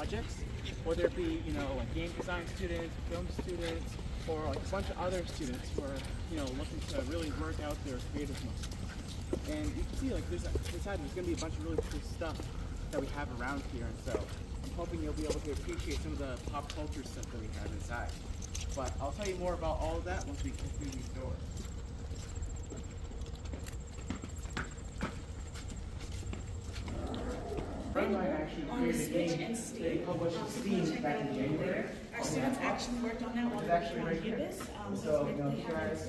projects, whether it be, like game design students, film students, or like a bunch of other students who are, looking to really work out their creative muscles. And you can see, like, inside there's going to be a bunch of really cool stuff that we have around here, and so I'm hoping you'll be able to appreciate some of the pop culture stuff that we have inside. But I'll tell you more about all of that once we get through these doors. I actually created a game they published Steam back in January. Our students actually worked on that while It's we were actually on right here. campus. So, if you guys,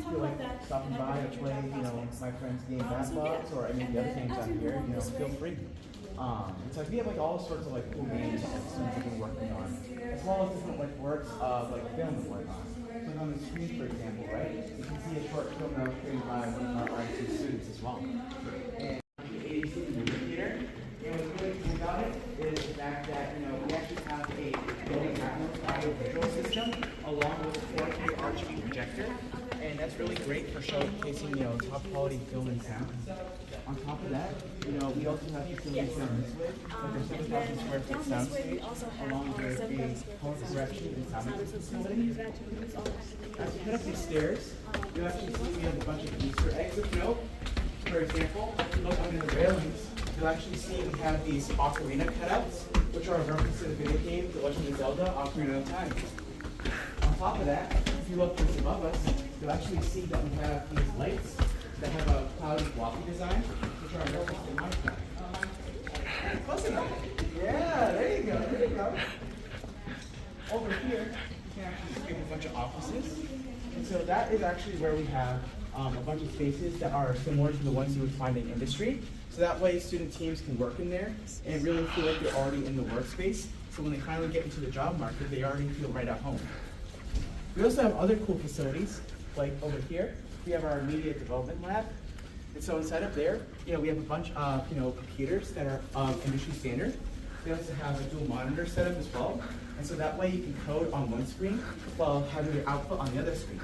feel like stopping by to play, my friend's game Backbox or any of the other games out here, feel free. It's like we have like all sorts of like cool games that students have been working on, as well as different like works of like film to work on. So like on the screen, for example, right? You can see a short film that was created by one of our RIT students as well. And the 80s movie theater. And what's really cool about it is the fact that we actually have a building audio visual system along with a 4K RGB projector, and that's really great for showcasing top quality film and sound. On top of that, we also have facilities down this way, like a 7,000 square foot sound stage, along with a color correction and sound facility. As you head up these stairs, you actually see we have a bunch of Easter eggs of note. For example, look under the railings. You'll actually see we have these Ocarina cutouts, which are a reference to the video game The Legend of Zelda: Ocarina of Time. On top of that, if you look just above us, you'll actually see that we have these lights that have a cloudy blocky design, which are a reference to Minecraft. Close enough. Yeah, there you go, there you go. Over here, you can actually see a bunch of offices. And so that is actually where we have a bunch of spaces that are similar to the ones you would find in industry. So that way student teams can work in there and really feel like they're already in the workspace. So when they finally get into the job market, they already feel right at home. We also have other cool facilities, like over here, we have our media development lab. And so inside of there, we have a bunch of computers that are industry standard. We also have a dual monitor setup as well. And so that way you can code on one screen while having your output on the other screen.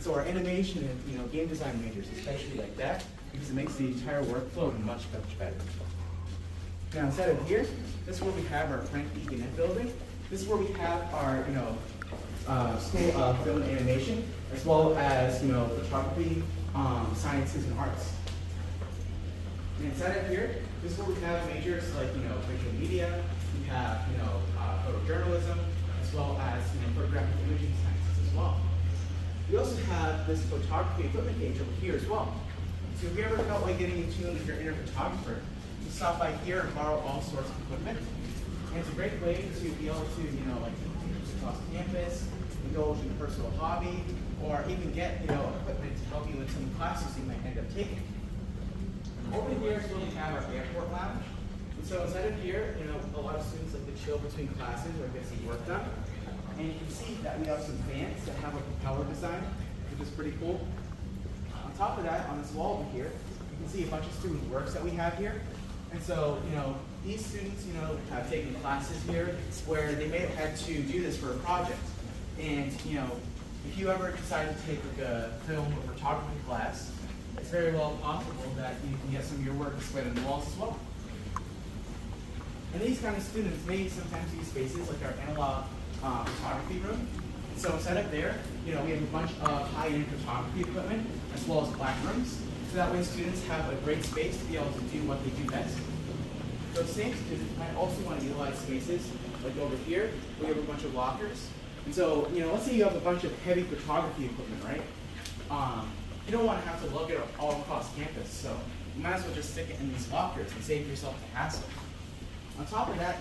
So our animation and game design majors, especially like that, because it makes the entire workflow much, much better. Now inside of here, this is where we have our Frank E. Gannett building. This is where we have our School of Film and Animation, as well as photography, sciences, and arts. And inside of here, this is where we have majors like visual media. We have photojournalism, as well as photographic imaging sciences as well. We also have this photography equipment page over here as well. So if you ever felt like getting in tune with your inner photographer, you stop by here and borrow all sorts of equipment. And it's a great way to be able to, like use across campus, indulge in a personal hobby, or even get, equipment to help you in some classes you might end up taking. Over here is where we have our airport lounge. And so inside of here, a lot of students like to chill between classes or get some work done. And you can see that we have some fans that have a propeller design, which is pretty cool. On top of that, on this wall over here, you can see a bunch of student works that we have here. And so, these students, have taken classes here where they may have had to do this for a project. And, if you ever decide to take like a film or photography class, it's very well possible that you can get some of your work displayed on the walls as well. And these kind of students may sometimes use spaces like our analog photography room. And so inside of there, we have a bunch of high-end photography equipment as well as black rooms. So that way students have a great space to be able to do what they do best. Those same students might also want to utilize spaces like over here, we have a bunch of lockers. And so, let's say you have a bunch of heavy photography equipment, right? You don't want to have to lug it all across campus, so you might as well just stick it in these lockers and save yourself the hassle. On top of that,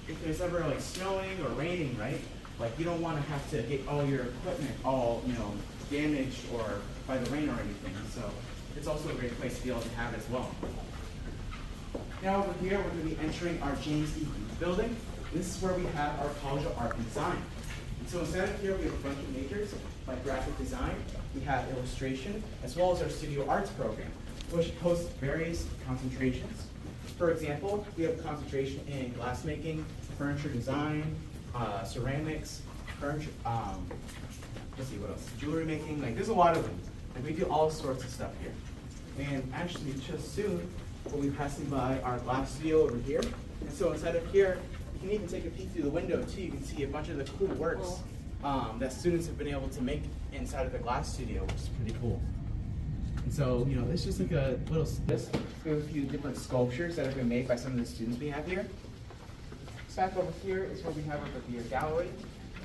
if there's ever like snowing or raining, right? Like you don't want to have to get all your equipment all, damaged or by the rain or anything. So it's also a great place to be able to have it as well. Now over here, we're going to be entering our James E. Booth building. This is where we have our College of Art and Design. And so inside of here, we have a bunch of majors like graphic design, we have illustration, as well as our studio arts program, which hosts various concentrations. For example, we have a concentration in glassmaking, furniture design, ceramics, furniture, let's see what else, jewelry making, like there's a lot of them. Like we do all sorts of stuff here. And actually just soon, we'll be passing by our glass studio over here. And so inside of here, You can even take a peek through the window too. You can see a bunch of the cool works that students have been able to make inside of the glass studio, which is pretty cool. And so, you know, it's just like a little, this a few different sculptures that have been made by some of the students we have here. Back over here is where we have our beer gallery.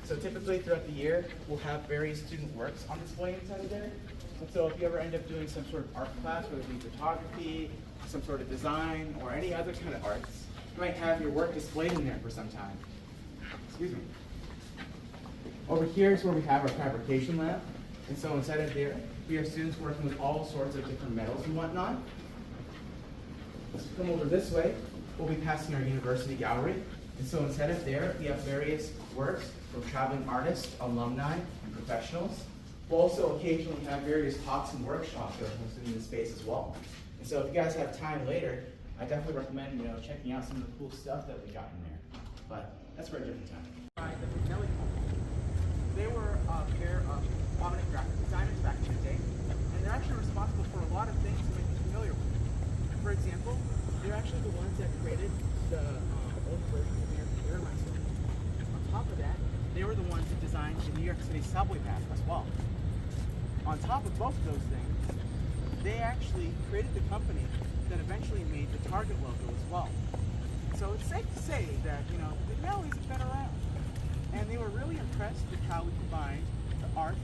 So typically throughout the year, we'll have various student works on display inside of there. And so if you ever end up doing some sort of art class, whether it be photography, some sort of design, or any other kind of arts, you might have your work displayed in there for some time. Excuse me. Over here is where we have our fabrication lab. And so inside of there, we have students working with all sorts of different metals and whatnot. Let's come over this way. We'll be passing our university gallery. And so inside of there, we have various works from traveling artists, alumni, and professionals. We'll also occasionally have various talks and workshops that are hosted in this space as well. And so if you guys have time later, I definitely recommend, you know, checking out some of the cool stuff that we got in there. But that's for a different time. They were a pair of prominent graphic designers back in the day, and they're actually responsible for a lot of things to make you familiar with. For example, they're actually the ones that created the old version of the airline system. On top of that, they were the ones that designed the New York City subway map as well. On top of both of those things, they actually created the company that eventually made the Target logo as well. So it's safe to say that, you know, the galleries have been around. And they were really impressed with how we combined the arts,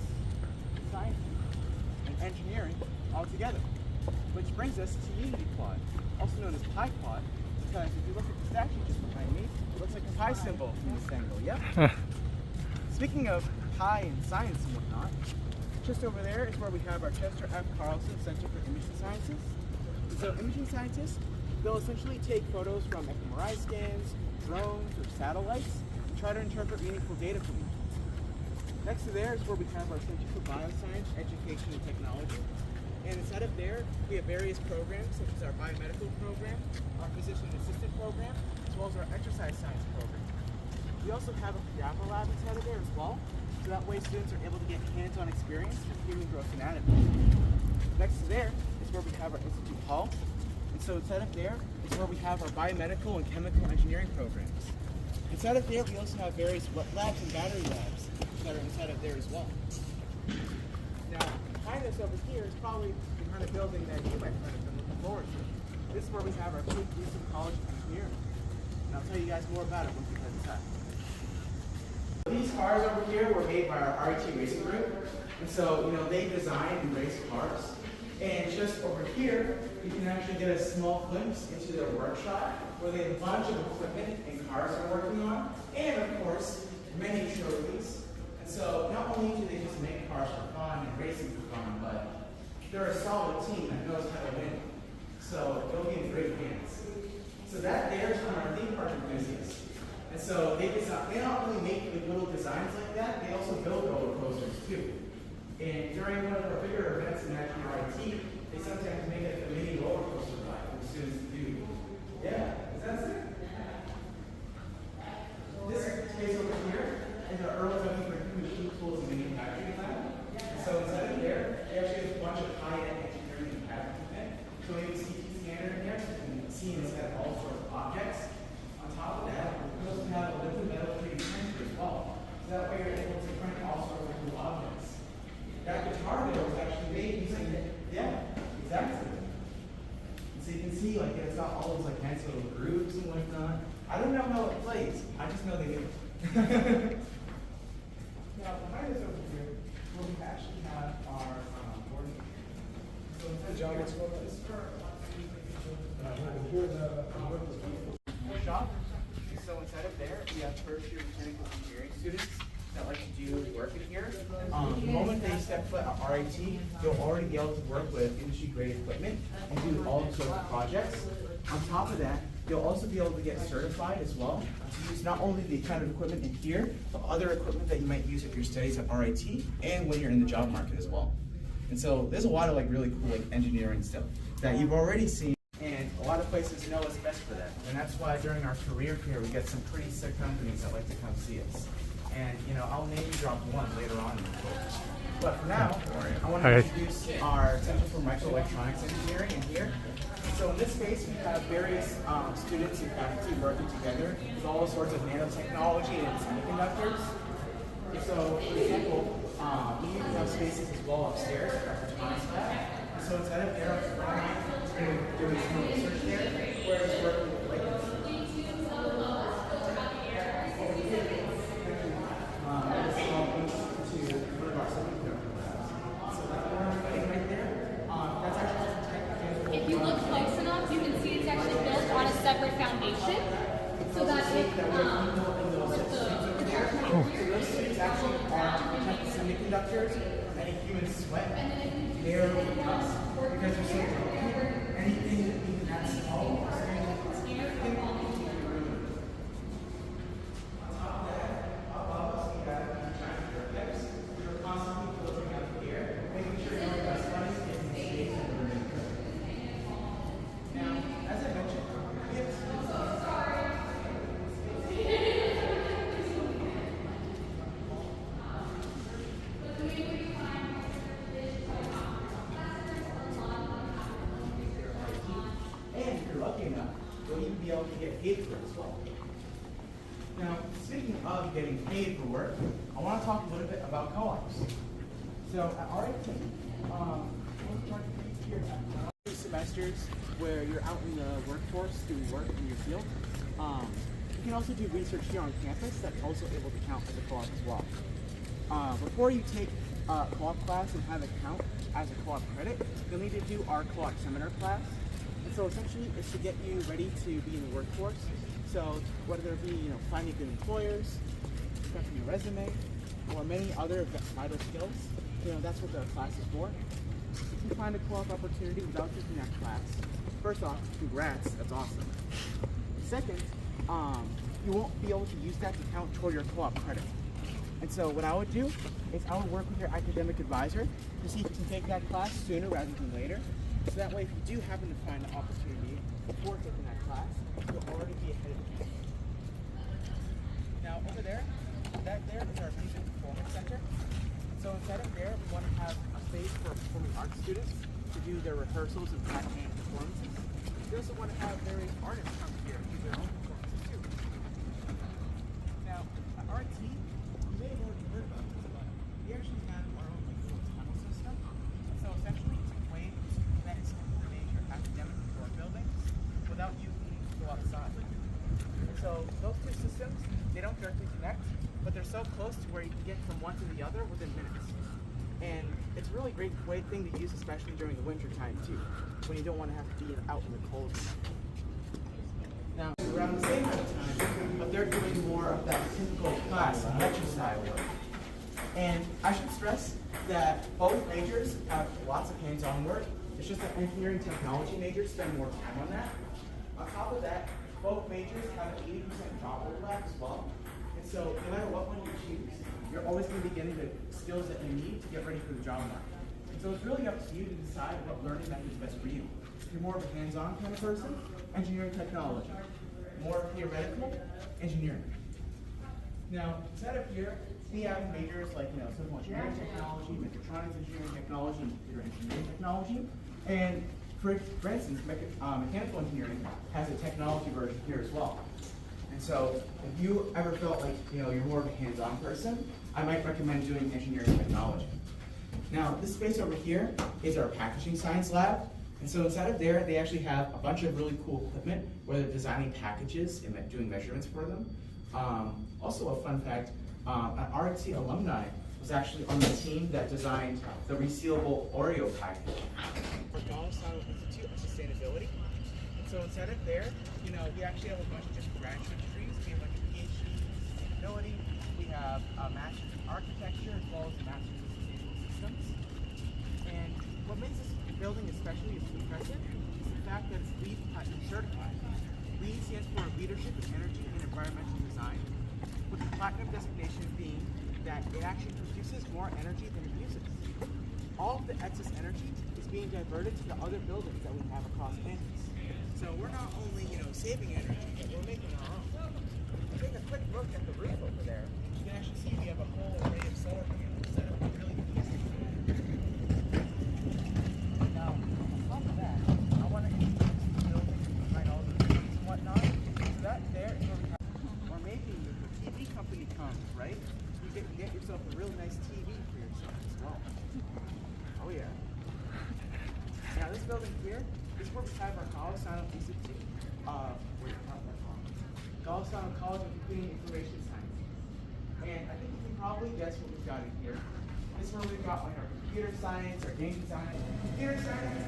sciences, and engineering all together. Which brings us to Unity Quad, also known as Pi Quad, because if you look at the statue just behind me, it looks like a pi symbol from this angle, yep. Speaking of pi and science and whatnot, just over there is where we have our Chester F. Carlson Center for Imaging Sciences. And so imaging scientists, they'll essentially take photos from fMRI scans, drones, or satellites, try to interpret meaningful data from them. Next to there is where we have our Center for Bioscience, Education, and Technology. And inside of there, we have various programs, such as our biomedical program, our physician assistant program, as well as our exercise science program. We also have a cadaver lab inside of there as well, so that way students are able to get hands-on experience with human gross anatomy. Next to there is where we have our Institute Hall. And so inside of there is where we have our biomedical and chemical engineering programs. Inside of there, we also have various wet labs and battery labs that are inside of there as well. Now, behind us over here is probably the kind of building that you might have been looking forward to. This is where we have our Cape Gleason College of Engineering. And I'll tell you guys more about it once we head inside. These cars over here were made by our RIT racing group. And so, you know, they design and race cars. And just over here, you can actually get a small glimpse into their workshop where they have a bunch of equipment and cars they're working on, and of course, many trophies. And so not only do they just make cars for fun and racing for fun, but they're a solid team that knows how to win. So they'll be in great hands. So that there is from our theme park enthusiasts. And so they not only make like little designs like that, they also build roller coasters too. And during one of our bigger events in RIT, they sometimes make it a mini roller coaster ride for students to do. Yeah, is that sick? This space over here is our Earl W. for Machine Tools and Manufacturing Lab. So inside of there, they actually have a bunch of high-end engineering and equipment. So we have a CT scanner in there, so you can see inside all sorts of objects. On top of that, we also have a liquid metal 3D printer as well. So that way you're able to print all sorts of cool objects. That guitar there was actually made using it. Yeah, exactly. And so you can see, like, it's got all those like nice little grooves and whatnot. I don't know how it plays. I just know they do. Now, behind us over here, where we actually have our board. So John, what's going on? This is for shop. So inside of there, we have first-year mechanical engineering students that like to do work in here. The moment they step foot at RIT, they'll already be able to work with industry-grade equipment and do all sorts of projects. On top of that, you'll also be able to get certified as well to use not only the kind of equipment in here, but other equipment that you might use if your studies at RIT and when you're in the job market as well. And so there's a lot of like really cool like engineering stuff that you've already seen, and a lot of places know us best for that. And that's why during our career fair, we get some pretty sick companies that like to come see us. And you know, I'll name drop one later on in the course. But for now, I want to introduce our Center for Microelectronics Engineering in here. So in this space, we have various students and faculty working together with all sorts of nanotechnology and semiconductors. So, for example, we have spaces as well upstairs at our photonics lab. So instead of doing some research there, we're just working with lights. This is all linked to one of our semiconductor labs. So that one right there, that's actually if you look close enough, you can see it's actually built on a separate foundation. So that it, those actually are to protect the semiconductors from any human sweat, air, or dust, because they're so delicate. Anything even that small, you'll even be able to get paid for it as well. Now, speaking of getting paid for work, I want to talk a little bit about co-ops. So at RIT, we're trying to here at 2 semesters where you're out in the workforce doing work in your field. You can also do research here on campus that's also able to count as a co-op as well. Before you take a co-op class and have it count as a co-op credit, you'll need to do our co-op seminar class. And so essentially, it's to get you ready to be in the workforce. So whether it be finding good employers, prepping your resume, or many other vital skills, that's what the class is for. If you find a co-op opportunity without taking that class, first off, congrats, that's awesome. Second, you won't be able to use that to count toward your co-op credit. And so what I would do is I would work with your academic advisor to see if you can take that class sooner rather than later. So that way, if you do happen to find an opportunity before taking that class, you'll already be ahead of the game. Now, over there, that there is our Music Performance Center. So inside of there, we want to have a space for performing arts students to do their rehearsals and practicing performances. We also want to have various artists come here and do their own performances too. Now, at RIT, you may have already heard about this, but we actually have our own little tunnel system. So essentially, it's a way that is coordinate your academic core buildings without you needing to go outside. So those 2 systems, they don't directly connect, but they're so close to where you can get from one to the other within minutes. And it's a really great thing to use, especially during the winter time too, when you don't want to have to be out in the cold. Now, around the same amount of time, but they're doing more of that typical class and lecture style work. And I should stress that both majors have lots of hands-on work. It's just that engineering technology majors spend more time on that. On top of that, both majors have an 80% job overlap as well. And so no matter what one you choose, you're always going to be getting the skills that you need to get ready for the job market. And so it's really up to you to decide what learning method is best for you. If you're more of a hands-on kind of person, engineering technology. More theoretical, engineering. Now, inside of here, we have majors like civil engineering technology, mechatronics engineering technology, and computer engineering technology. And for instance, mechanical engineering has a technology version here as well. And so if you ever felt like you're more of a hands-on person, I might recommend doing engineering technology. Now, this space over here is our packaging science lab. And so inside of there, they actually have a bunch of really cool equipment where they're designing packages and doing measurements for them. Also a fun fact, an RIT alumni was actually on the team that designed the resealable Oreo package. For Donaldstown Institute of Sustainability. So inside of there, we actually have a bunch of different graduate degrees. We have like a PhD in sustainability. We have a master's in architecture as well as a master's in sustainable systems. And what makes this building especially impressive is the fact that it's LEED Platinum certified. LEED stands for Leadership in Energy and Environmental Design, with the Platinum designation being that it actually produces more energy than it uses. All of the excess energy is being diverted to the other buildings that we have across campus. So we're not only, saving energy, but we're making our own. Take a quick look at the roof over there. You can actually see we have a whole array of solar panels set up really easy. right, you can get yourself a really nice TV for yourself as well. Oh yeah. Now this building here, this is where we have our Golisano Institute. Golisano College of Computing Information Science. And I think you can probably guess what we've got in here. This is where we've got like our computer science, our game design, computer science,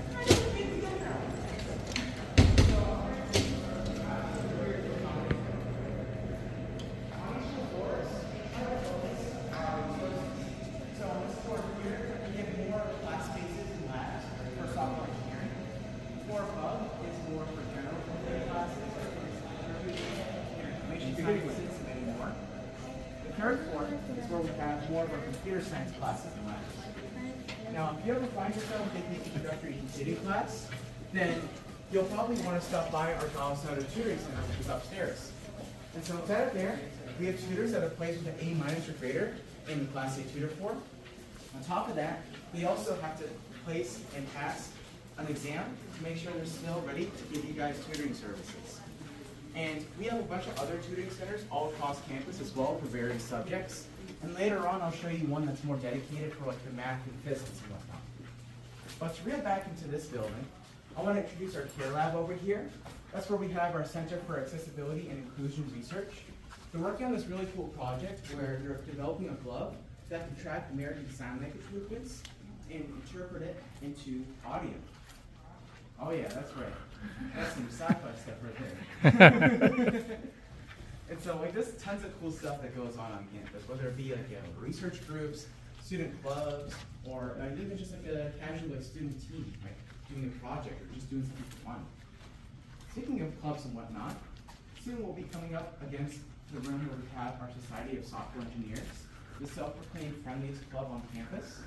anymore. The third floor is where we have more of our computer science classes and labs. Now, if you ever find yourself taking an introductory computing class, then you'll probably want to stop by our Golisano Tutoring Center, which is upstairs. And so inside of there, we have tutors that are placed with an A- or greater in the Class A tutor form. On top of that, we also have to place and pass an exam to make sure they're still ready to give you guys tutoring services. And we have a bunch of other tutoring centers all across campus as well for various subjects. And later on, I'll show you one that's more dedicated for like the math and physics and whatnot. But to reel back into this building, I want to introduce our Care Lab over here. That's where we have our Center for Accessibility and Inclusion Research. We're working on this really cool project where you're developing a glove that can track American Sign Language movements and interpret it into audio. Oh yeah, that's right. That's some sci-fi stuff right there. And so like there's tons of cool stuff that goes on campus, whether it be like research groups, student clubs, or even just like a casual like student team, like doing a project or just doing something fun. Speaking of clubs and whatnot, soon we'll be coming up against the room where we have our Society of Software Engineers, the self-proclaimed friendliest club on campus.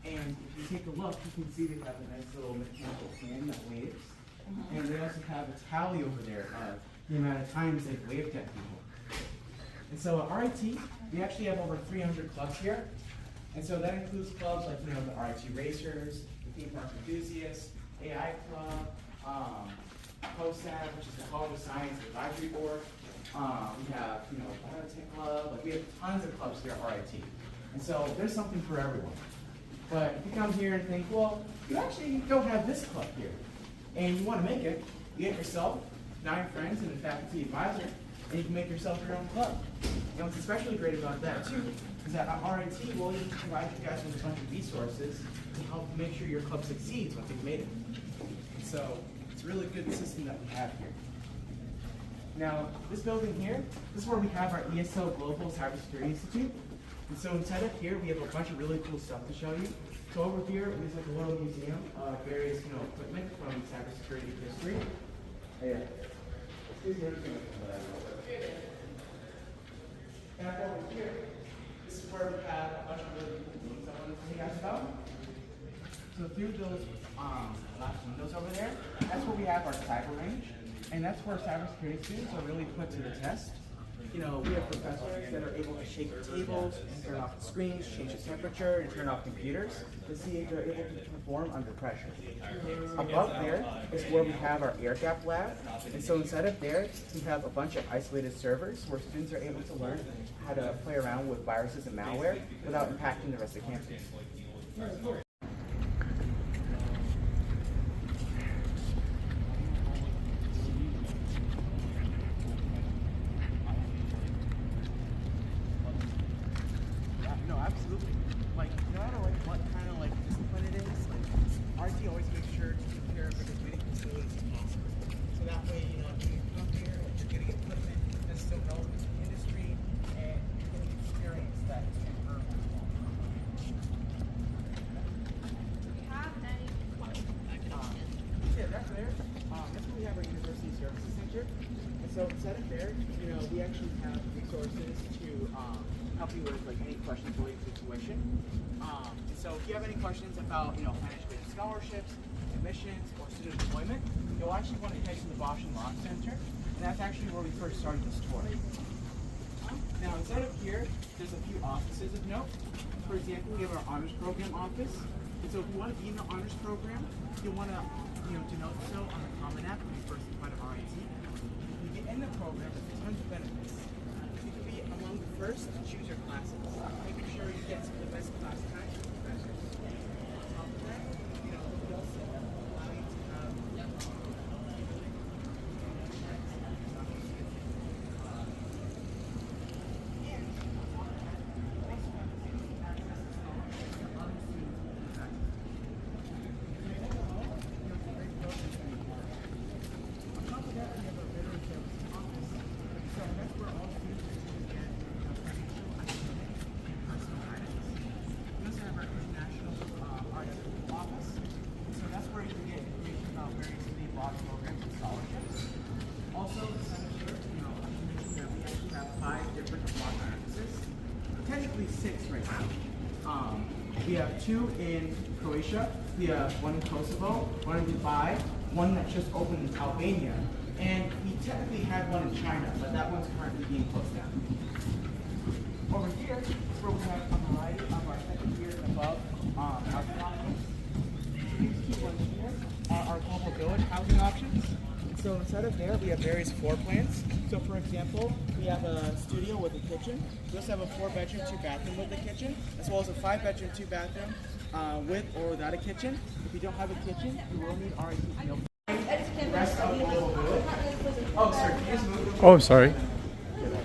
And if you take a look, you can see they have a nice little mechanical fan that waves. And they also have a tally over there of the amount of times they've waved at people. And so at RIT, we actually have over 300 clubs here. And so that includes clubs like, the RIT Racers, the Theme Park Enthusiasts, AI Club, COSAB, which is the College of Science Advisory Board. We have, Biotech Club. Like we have tons of clubs here at RIT. And so there's something for everyone. But if you come here and think, well, you actually don't have this club here, and you want to make it, you get yourself 9 friends and a faculty advisor, and you can make yourself your own club. And what's especially great about that, too, is that at RIT, we'll even provide you guys with a bunch of resources to help make sure your club succeeds once you've made it. So it's a really good system that we have here. Now, this building here, this is where we have our ESL Global Cybersecurity Institute. And so inside of here, we have a bunch of really cool stuff to show you. So over here, there's like a little museum of various, equipment from cybersecurity history. Yeah. And over here, this is where we have a bunch of really cool things I want to tell you guys about. So through those last windows over there, that's where we have our cyber range. And that's where cybersecurity students are really put to the test. We have professors that are able to shake tables, turn off the screens, change the temperature, and turn off computers to see if they're able to perform under pressure. Above there is where we have our air gap lab. And so inside of there, we have a bunch of isolated servers where students are able to learn how to play around with viruses and malware without impacting the rest of campus. Absolutely. No matter what kind of discipline it is, RT always makes sure to take care of as many facilities as possible. So that way, if you come here, you're getting equipment that's still relevant to the industry, and you're getting experience that is transferable. Do we have any questions? Yeah, that's there. That's where we have our University Services Center. And so instead of there, we actually have resources to help you with any questions related to tuition. So if you have any questions about financial aid scholarships, admissions, or student employment, you'll actually want to head to the Bosch and Locke Center, and that's actually where we first started this tour. Now inside of here, there's a few offices of note. For example, we have our honors program office, and so if you want to be in the honors program, you'll want to denote so on the Common App when you first apply to RIT. When you get in the program, there's tons of benefits. You can be among the first, choose your classes. Making sure you get some of the best class times from professors. On top of that, you know, we also allow you to have technically 6 right now. We have 2 in Croatia, we have 1 in Kosovo, 1 in Dubai, 1 that just opened in Albania, and we technically had 1 in China, but that one's currently being closed down. Over here is where we have a variety of our second year and above our options. These 2 ones here are our global village housing options. So inside of there, we have various floor plans. So for example, we have a studio with a kitchen. We also have a 4-bedroom, 2-bathroom with a kitchen, as well as a 5-bedroom, 2-bathroom with or without a kitchen. If you don't have a kitchen, you will need RIT meal. Rest of Global Village. Oh, sir, can you just move? Oh, I'm sorry. Yeah,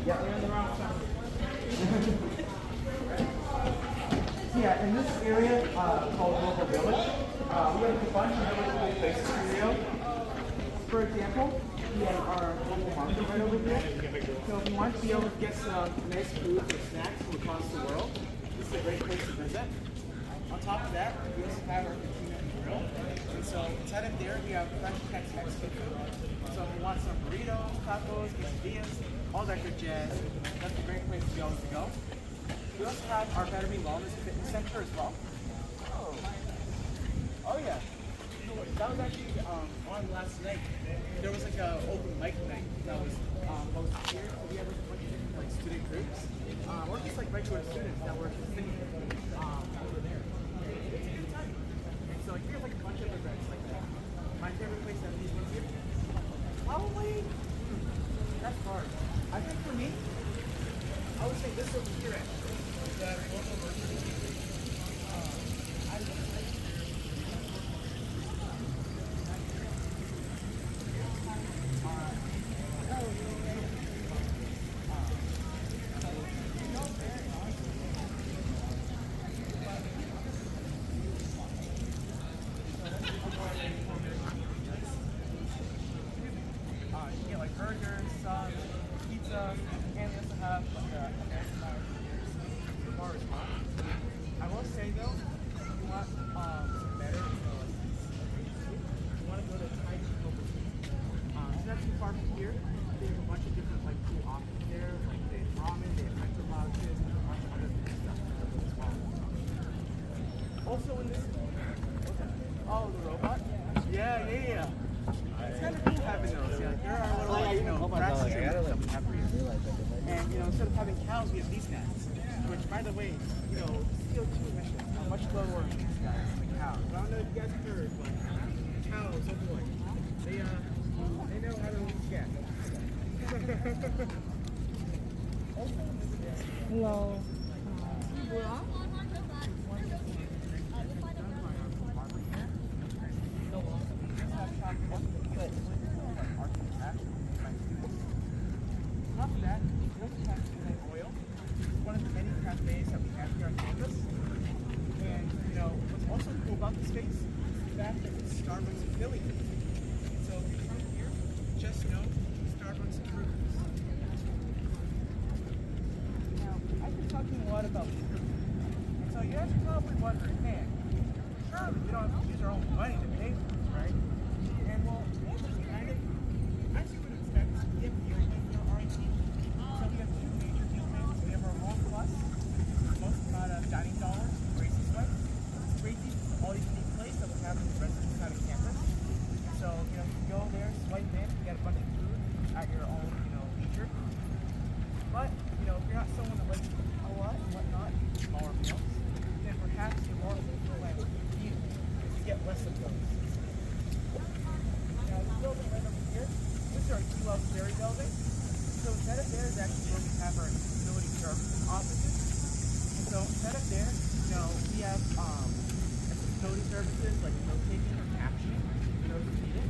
you're on the wrong side. Yeah, in this area called Global Village, we have a bunch of really cool places for you. For example, we have our local market right over here. So if you want to be able to get some nice food or snacks from across the world, this is a great place to visit. On top of that, we also have our cantina and grill. And so inside of there, we have fresh Tex-Mex food. So if you want some burritos, tacos, quesadillas, all that good jazz, that's a great place to be able to go. We also have our Battery Wellness Fitness Center as well. Oh yeah. That was actually on last night. There was like an open mic night that was hosted here. So we had like a bunch of different like student groups, or just like regular students that were singing over there. It's a good time. And so we have like a bunch of events like that. My favorite place that we've been here, probably that's hard. I think for me, I would say this over here actually. That local version. You get like burgers, subs, pizza, and we also have like a bar as well. I will say though, if you want some better, you want to go to Thai over here. It's not too far from here. They have a bunch of different like cool options there. Like they have ramen, they have mental boxes, and a bunch of other stuff as well. Also in this, oh, the robot? Yeah. It's kind of cool having those. Yeah, there are little, like, you know, grass trimmers that we have here. And, you know, instead of having cows, we have these guys. Which, by the way, you know, CO2 emissions are much lower in these guys than cows. I don't know if you guys have heard, but cows, oh boy, they know how to lose gas. Hello. After that, we also have Oil. It's one of the many cafes that we have here on campus. And, you know, what's also cool about the space is the fact that it's Starbucks affiliated. So if you come here, just know Starbucks approves. Now, I've been talking a lot about food. And so you guys are probably wondering, man, surely we don't have to use our own money to pay for this, right? And well, kind of, as you would expect, we have deal plans in our RIT. So we have 2 major deal plans. We have our Roll Plus, most amount of dining dollars, Gracie Sweat. Gracie is all you can eat place that we have in the residence side of campus. So, you know, you can go there, swipe in, you get a bunch of food at your own, you know, leisure. But, you know, if you're not someone that likes a lot and whatnot, smaller meals, then perhaps the more local plan would be you, because you get less of those. offices. And so instead of there, we have accessibility services like note taking or captioning for those who need it.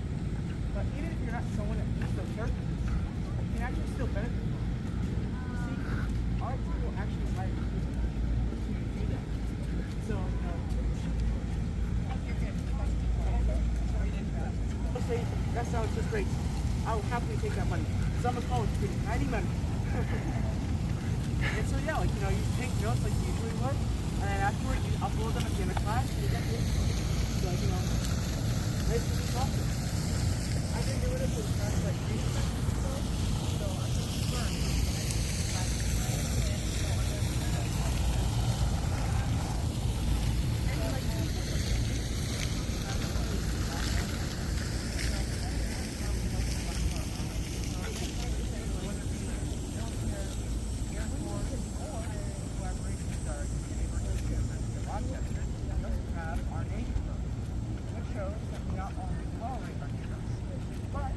But even if you're not someone that needs those services, you can actually still benefit from it. See, our team will actually hire students to do that. So, let's say that sounds just great. I will happily take that money. Because I'm a college student, I need money. And so yeah, you take notes like you usually would, and then afterward you upload them at the end of class, and you get paid. So, nice to be talking. I've been doing it for the past 3 semesters or so I'm just learning. Rochester does have our nation room, which shows that we not only tolerate our neighbors, but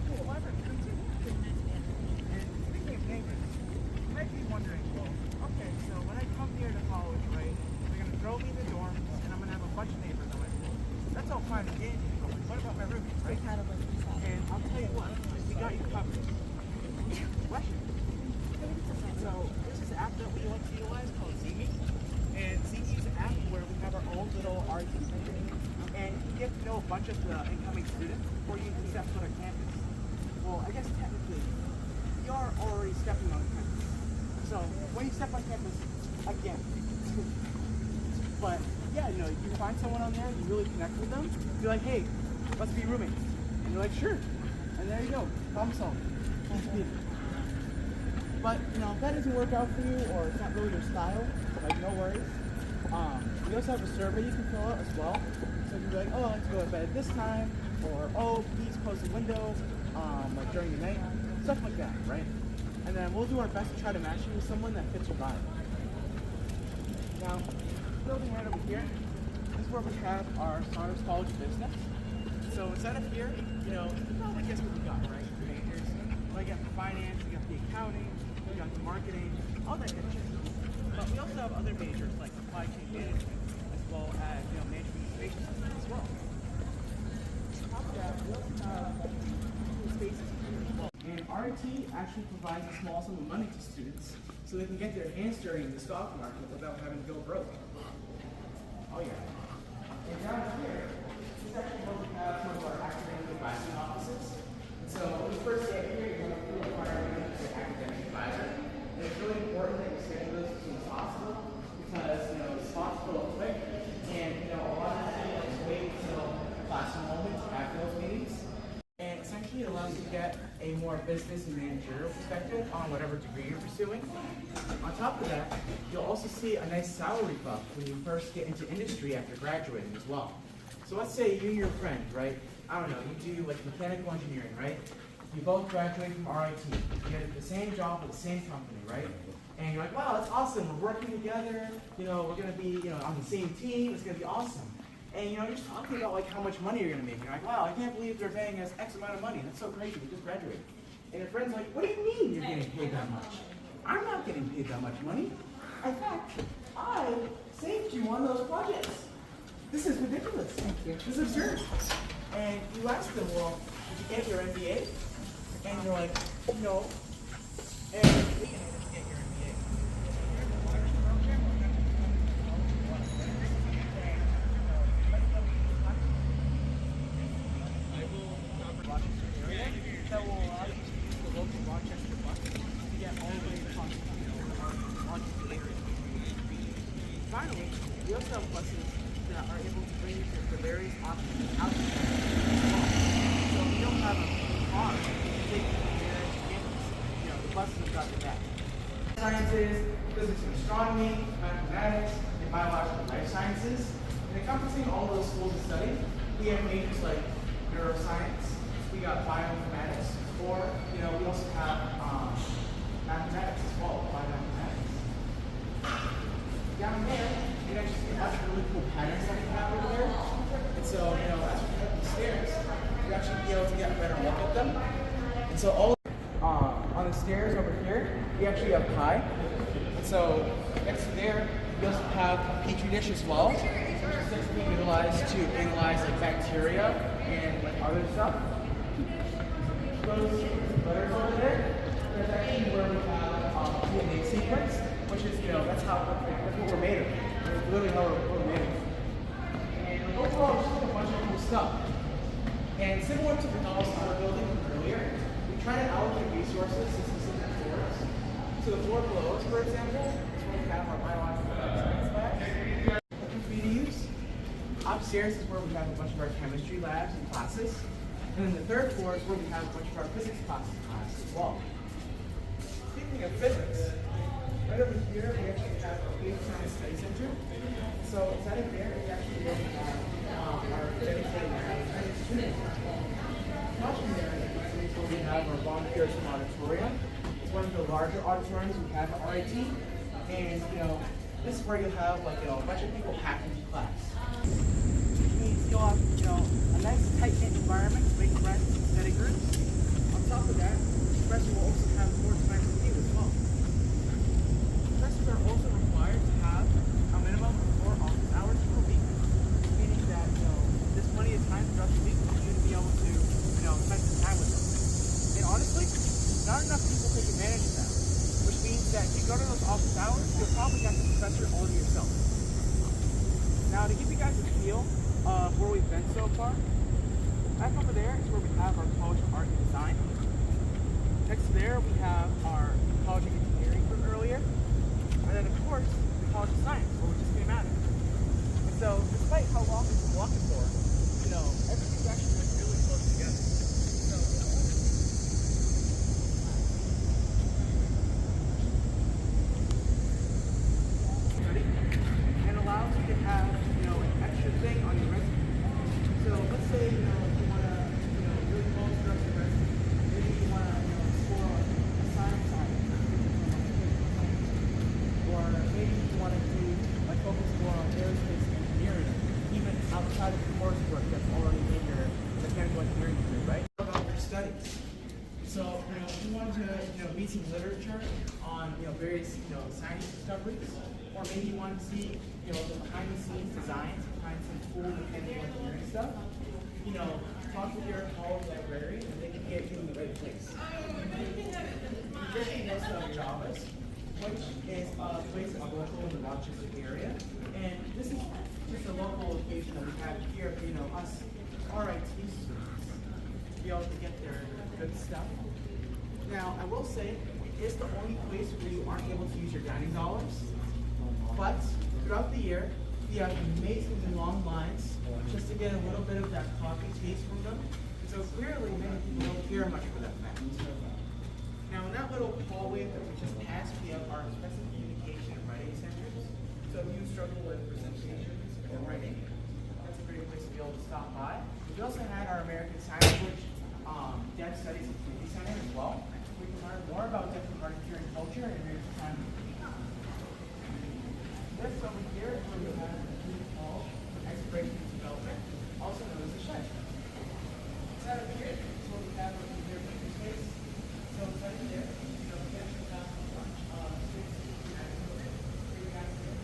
collaborate with them too. And speaking of neighbors, you might be wondering, well, okay, so when I come here to college, right, they're going to throw me in the dorms, and I'm going to have a bunch of neighbors on my school. That's all fine and dandy, but what about my roommates, right? And I'll tell you what, we got you covered. Question. So this is an app that we like to utilize called ZMe. And ZMe is an app where we have our own little RIT center. And you get to know a bunch of the incoming students before you even step foot on campus. Well, I guess technically, you are already stepping on campus. So when you step on campus, again. But yeah, you find someone on there, you really connect with them, you're like, hey, let's be roommates. And you're like, sure. And there you go, problem solved. But if that doesn't work out for you, or it's not really your style, no worries. We also have a survey you can fill out as well. So you can be like, oh, I like to go to bed at this time, or oh, please close the windows, like during the night, stuff like that, right? And then we'll do our best to try to match you with someone that fits your vibe. Now, building right over here, this is where we have our Saunders College of Business. So instead of here, you probably guess what we got, right? Majors. Well, you got the finance, you got the accounting, you got the marketing, all that good shit. But we also have other majors like supply chain management, as well as management information systems as well. On top of that, we also have spaces here as well. And RIT actually provides a small sum of money to students so they can get their hands dirty in the stock market without having to go broke. Oh yeah. And down here, this is actually where we have some of our academic advising offices. And so when you first get here, you're going to require an academic advisor. And it's really important that you schedule this as soon as possible because spots fill up quick, and a lot of people just wait until class enrollment to have those meetings. And essentially it allows you to get a more business and managerial perspective on whatever degree you're pursuing. On top of that, you'll also see a nice salary bump when you first get into industry after graduating as well. So let's say you and your friend, right? I don't know, you do like mechanical engineering, right? You both graduate from RIT. You get the same job with the same company, right? And you're like, wow, that's awesome. We're working together. We're going to be, on the same team. It's going to be awesome. And you're just talking about like how much money you're going to make. You're like, wow, I can't believe they're paying us X amount of money. That's so crazy. We just graduated. And your friend's like, what do you mean you're getting paid that much? I'm not getting paid that much money. In fact, I saved you on those projects. This is ridiculous. Thank you. This is absurd. And you ask them, well, did you get your MBA? And you're like, no. And we can just get your MBA. I will cover Rochester area that will allow you to use the local Rochester bus to get all the way across our Rochester area. Finally, we also have buses that are able to bring you to the various options out there as well. So if you don't have a car to take you to the nearest campus, the buses have got your back. Sciences, physics and astronomy, mathematics, and biological life sciences. And encompassing all those schools of study, we have majors like neuroscience, we got bioinformatics, or we also have mathematics as well, biomathematics. Down there, you can actually see lots of really cool patterns that we have over there. And so, as we head up the stairs, you actually be able to get a better look at them. And so all on the stairs over here, we actually have pi. And so next to there, we also have a petri dish as well, which is being utilized to analyze like bacteria and like other stuff. Those letters over there, that's actually where we have DNA sequence, which is, that's what we're made of. That's literally how we're made of. And like, overall, it's just a bunch of cool stuff. And similar to the knowledge center building from earlier, we try to allocate resources to specific floors. So the floor below us, for example, is where we have our biological science labs for me to use. Upstairs is where we have a bunch of our chemistry labs and classes. And then the third floor is where we have a bunch of our physics classes as well. Speaking of physics, right over here we actually have a big science study center. So inside of there is actually where we have our dedicated students. Watching there is where we have our volunteers auditorium. It's one of the larger auditoriums we have at RIT. And this is where you'll have like a bunch of people hacking to class. Which means you'll have a nice tight-knit environment to make friends and study groups. On top of that, professors will also have more time with you as well. Professors are also required to have a minimum of 4 office hours per week, meaning that there's plenty of time throughout the week for you to be able to spend some time with them. And honestly, not enough people take advantage of that, which means that if you go to those office hours, you'll probably have the professor all to yourself. Now, to give you guys a feel of where we've been so far, back over there is where we have our College of Art and Design. Next to there, we have our College of Engineering from earlier. And then, of course, the College of Science, where we just came out of. And so, despite how long we've been walking for, everything's actually like really close together. So, and allows you to have, an extra thing on your resume. So let's say, if you want to, really bolster up your resume. Maybe you want to, explore a science side. Or maybe you want to do, focus more on aerospace engineering, even outside of the coursework that's already in your mechanical engineering degree, right? What about your studies? So, if you want to, read some literature on, various, science discoveries, or maybe you want to see, the behind-the-scenes designs behind some cool mechanical engineering stuff, talk with your college librarian, and they can get you in the right place. We also have Javas, which is a place that's local in the Rochester area, and this is just a local location that we have here for, us RIT students to be able to get their good stuff. Now, I will say, it is the only place where you aren't able to use your dining dollars, but throughout the year, we have amazingly long lines just to get a little bit of that coffee taste from them. And so clearly, many people don't care much for that fact. Now, in that little hallway that we just passed, we have our expressive communication and writing centers. So if you struggle with presentations or writing, that's a great place to be able to stop by. We also had our American Sign Language Deaf Studies and Community Center as well. We can learn more about different parts of American culture and American time. This over here is where we have a community hall for exploration and development, also known as the shed. Inside of here is where we have our computer making space. So inside of there, we get your class for lunch. Students can access it. You guys can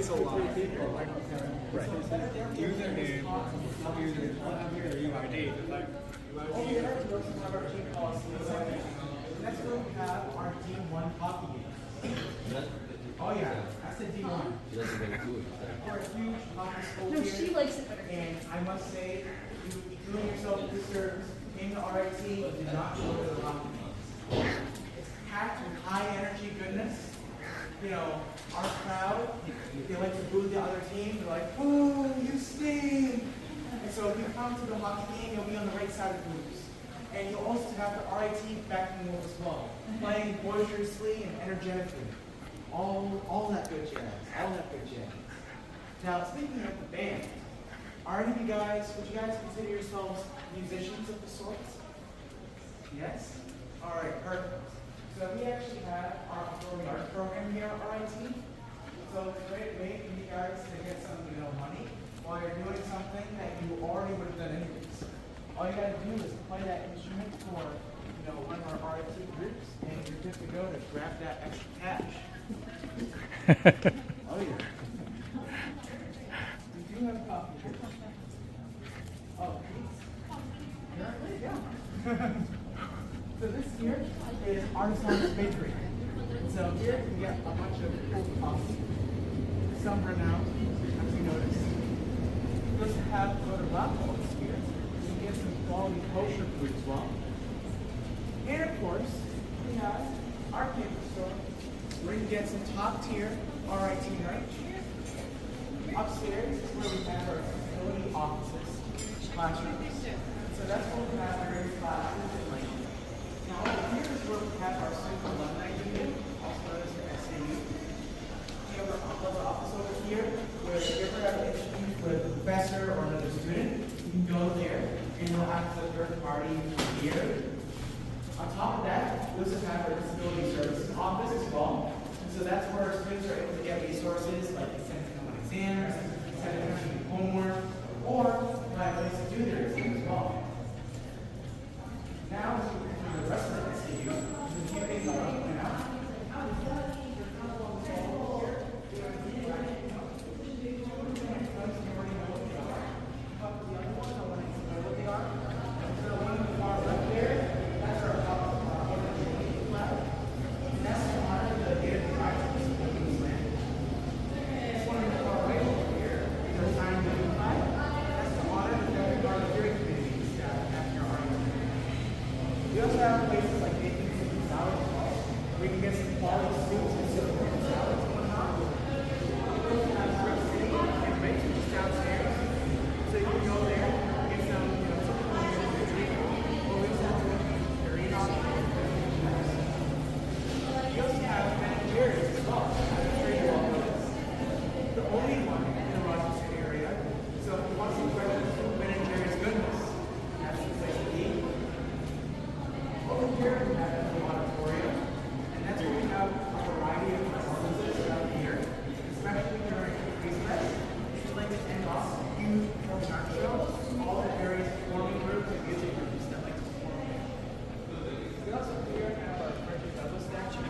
takes a lot. Right. Username, UID. Over there, we also have our team policies. Next week we have our D1 hockey game. Oh yeah, that's the D1. We're a huge hockey school No, here. she likes it better. And I must say, you doing yourself a disservice in the RIT, do not go to the hockey games. It's packed with high energy goodness. You know, our crowd, they like to boo the other team. They're like, "Oh, you stink!" And so if you come to the hockey game, you'll be on the right side of the boos. And you'll also have the RIT backing you up as well, playing boisterously and energetically. All that good jazz. All that good jazz. Now, speaking of the band, are any of you guys, would you guys consider yourselves musicians of the sort? Yes? All right, perfect. So we actually have our performing arts program here at RIT. So it's a great way for you guys to get some, money while you're doing something that you already would have done anyways. All you gotta do is play that instrument for, one of our RIT groups, and you're good to go to grab that extra cash. Oh yeah. We do have a coffee here. Oh, please. Yeah. So this here is Artisan's Bakery. So here we get a bunch of cool coffee, some renowned, as you notice. We also have Rochester here. We get some quality kosher food as well. And of course, we have our campus store, where you get some top tier RIT night. Upstairs is where we have our facility offices, classrooms. So that's where we have our various classes and like. Now over here is where we have our Central Alumni Union, also known as the SAU. We have our office over here, where if you ever have an issue with a professor or another student, you can go there and you'll act as a third party here. On top of that, we also have our disability services office as well. And so that's where students are able to get resources like sending them on exams, sending them homework, or find a place to do their exams as well. Now, as we do the rest of the SAU, there's a few things I want to point out. We also have places like making some salads as well, where you can get some quality soups and some salads and whatnot. We also have RIT City and RIT, which is downstairs. So you can go there, get some, some culinary food, or we also have very awesome. We also have managerials as well. I'm sure you all know this. The only one in the Rochester area. So if you want some managerial goodness, that's the place to be. Over here we have the auditorium, and that's where we have a variety of performances around here, especially during recess. If you'd like to end off a huge performing arts show, all the various performing groups and music groups that like to perform. We also here have our Frederick Douglass statue.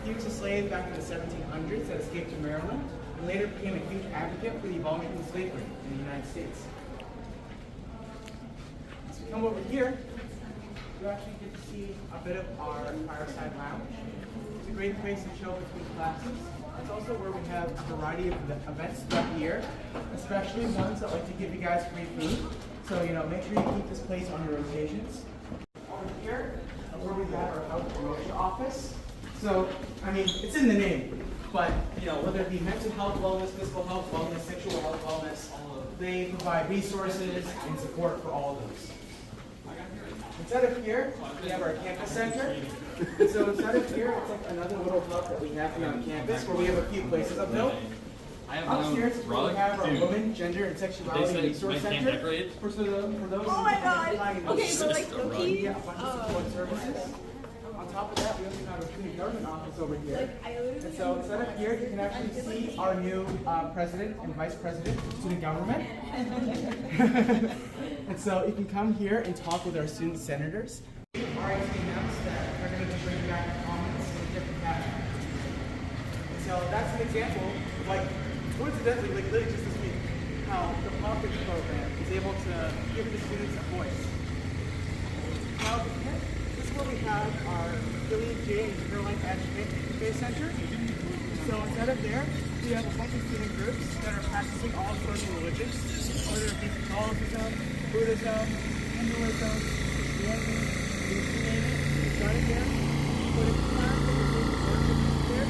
He was a slave back in the 1700s that escaped to Maryland, and later became a huge advocate for the abolishment of slavery in the United States. As we come over here, you actually get to see a bit of our fireside lounge. It's a great place to chill between classes. It's also where we have a variety of events throughout the year, especially ones that like to give you guys free food. So, make sure you keep this place on your rotations. Over here, where we have our health promotion office. So, it's in the name, but, whether it be mental health, wellness, physical health, wellness, sexual health, wellness, they provide resources and support for all of those. Inside of here, we have our campus center. And so inside of here, it's like another little hub that we have here on campus where we have a few places upbuilt. Upstairs is where we have our women, gender, and sexuality resource center. For those Oh my god! Okay, so like we Loki. get a bunch of support services. On top of that, we also have a student government office over here. And so inside of here, you can actually see our new president and vice president of student government. And so you can come here and talk with our student senators. RIT announced that they're going to be bringing back comments in different categories. And so that's an example of like coincidentally, like literally just this week, how the Politics program is able to give the students a voice. Now, this is where we have our Billy J. and Caroline H. Faith Center. So instead of there, we have a bunch of student groups that are practicing all sorts of religions, whether it be Catholicism, Buddhism, Hinduism, Christianity, you name it. We started there, but it's class that we're doing worship there.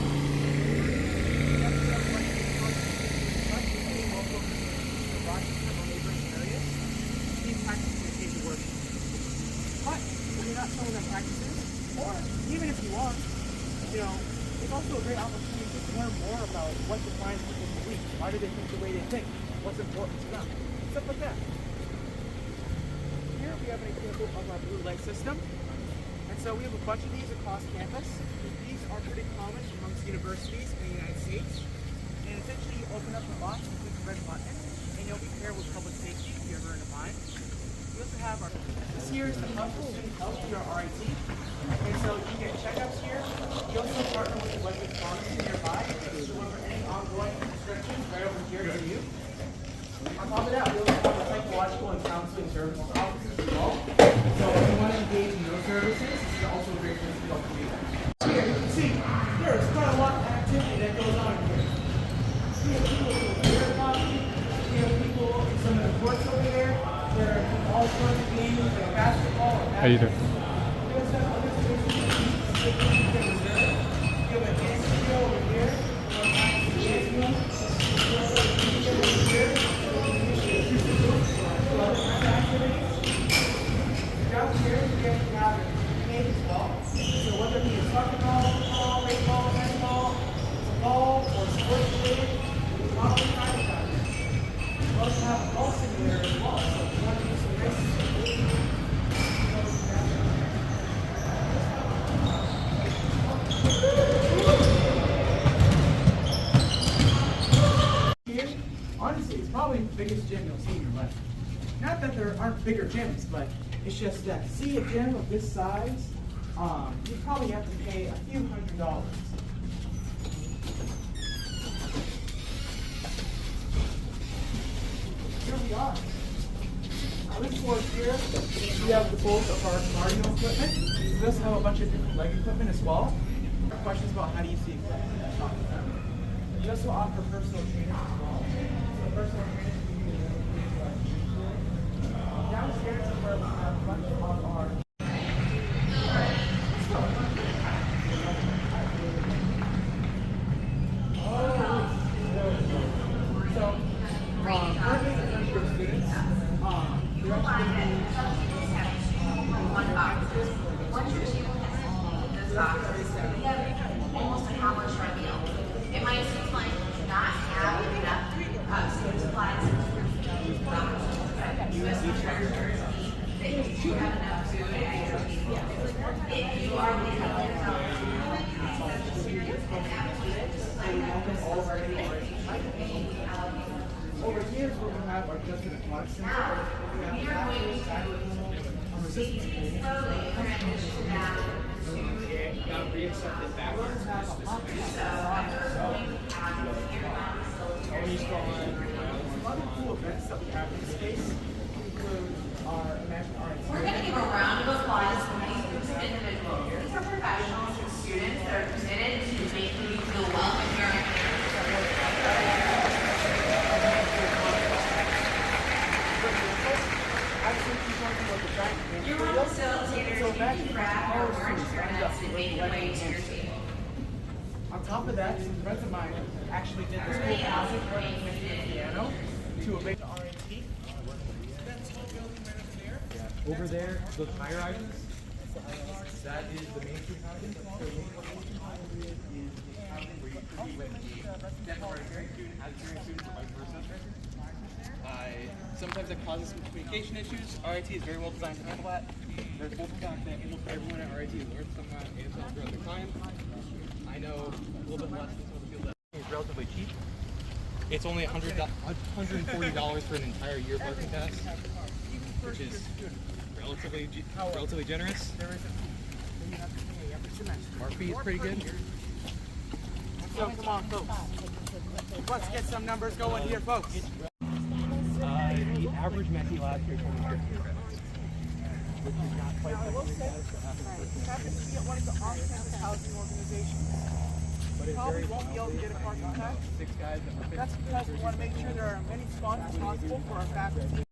Rochester or neighboring areas, these practices are taken worship. But if you're not someone that practices, or even if you are, it's also a great opportunity to learn more about what defines people's beliefs. Why do they think the way they think? What's important to them? Stuff like that. Here we have an example of our blue light system. And so we have a bunch of these across campus. These are pretty common amongst universities in the United States. And essentially you open up the box and click the red button, and you'll be paired with public safety if you're ever in a bind. We also have this here is the hub for student health through our RIT. And so you get checkups here. You also partner with the local pharmacy nearby to deliver any ongoing prescriptions right over here to you. On top of that, we also have the psychological and counseling services offices as well. So if you want to engage in those services, this is also a great place to go to do that. Here you can see there's quite a lot of activity that goes on here. We have people with beer coffee. We have people in some of the courts over there. There are all sorts of games like basketball. How you doing? We also have other spaces that you can reserve. We have a dance studio over here. We have a dance room. We also have a DJ over here. Downstairs, we actually have a game as well. So whether it be a soccer ball, football, baseball, handball, ball, or sports related, there's a lot of time down there. We also have a golf simulator as well. So if you want to do some races, here, honestly, it's probably the biggest gym you'll see in your life. Not that there aren't bigger gyms, but it's just that to see a gym of this size, you probably have to pay a few $100s. Here we are. On this floor here, we have the bulk of our cardio equipment. We also have a bunch of different leg equipment as well. Questions about how do you see equipment? We also offer personal training as well. So personal training. Downstairs is where we have a bunch of our currently the first year students, they're actually Once your student has completed this box, we have almost accomplished our meal. It might seem like not have enough student supplies but USD treasurers need that you do have enough food at your table. If you are the over here is where we have our Justin Aquatic Center. We have resistance training. Got reaccepted backwards. Other cool events that we have in the space include our Imagine RIT. We're going to give a round of applause to these groups of individuals. These are professionals and students that are committed to making you feel welcome here on campus. Your facilitators, you can grab your orange donuts and make your way to your table. On top of that, some friends of mine actually did this whole project running the piano to a big RIT. That tall building right over there. Yeah. Over there, those high rises, that is the Main Street housing. So the Main Street housing is the housing where you could be with the temporary student, as a student, or vice versa. Sometimes that causes some communication issues. RIT is very well designed to handle that. There's multiple times that everyone at RIT has learned some ASL throughout their time. I know a little bit less than some of the people that it's relatively cheap. It's only $140 for an entire year parking pass, which is relatively generous. Our fee is pretty good. So come on, folks. let's get some numbers going here, folks. The average Mentee last year was 50 credits, which is not quite Now, I will say, happens to be at one of the off-campus housing organizations. but it Probably varies. won't be able to get a parking pass. 6 guys that were 50. That's because we want to make sure there are as many spots as possible for our faculty.